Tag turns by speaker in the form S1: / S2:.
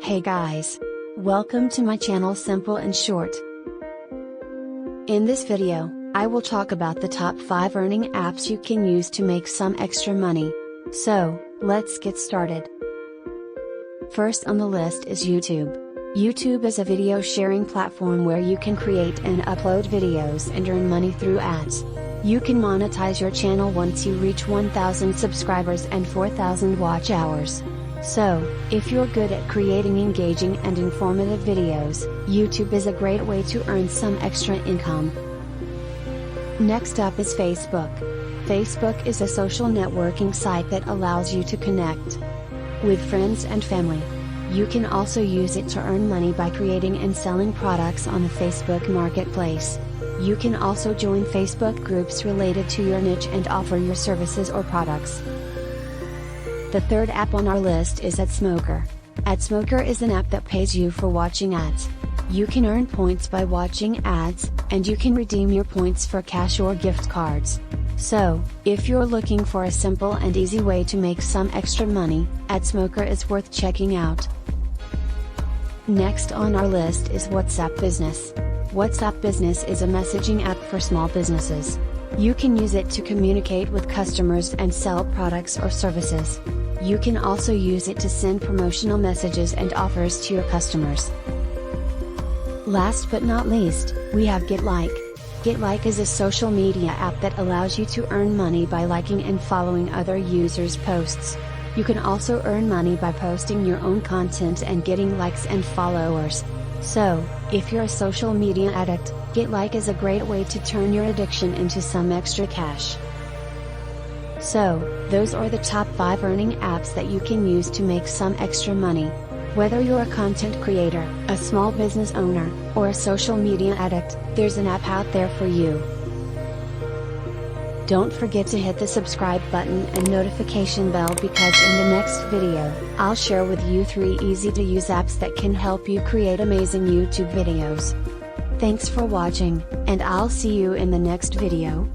S1: Hey guys! Welcome to my channel Simple and Short. In this video, I will talk about the top 5 earning apps you can use to make some extra money. So, let's get started. First on the list is YouTube. YouTube is a video sharing platform where you can create and upload videos and earn money through ads. You can monetize your channel once you reach 1,000 subscribers and 4,000 watch hours. So, if you're good at creating engaging and informative videos, YouTube is a great way to earn some extra income. Next up is Facebook. Facebook is a social networking site that allows you to connect with friends and family. You can also use it to earn money by creating and selling products on the Facebook Marketplace. You can also join Facebook groups related to your niche and offer your services or products. The third app on our list is AdSmoker. AdSmoker is an app that pays you for watching ads. You can earn points by watching ads, and you can redeem your points for cash or gift cards. So, if you're looking for a simple and easy way to make some extra money, AdSmoker is worth checking out. Next on our list is WhatsApp Business. WhatsApp Business is a messaging app for small businesses. You can use it to communicate with customers and sell products or services. You can also use it to send promotional messages and offers to your customers. Last but not least, we have GetLike. GetLike is a social media app that allows you to earn money by liking and following other users' posts. You can also earn money by posting your own content and getting likes and followers. So, if you're a social media addict, GetLike is a great way to turn your addiction into some extra cash. So, those are the top 5 earning apps that you can use to make some extra money. Whether you're a content creator, a small business owner, or a social media addict, there's an app out there for you. Don't forget to hit the subscribe button and notification bell because in the next video, I'll share with you 3 easy to use apps that can help you create amazing YouTube videos. Thanks for watching, and I'll see you in the next video.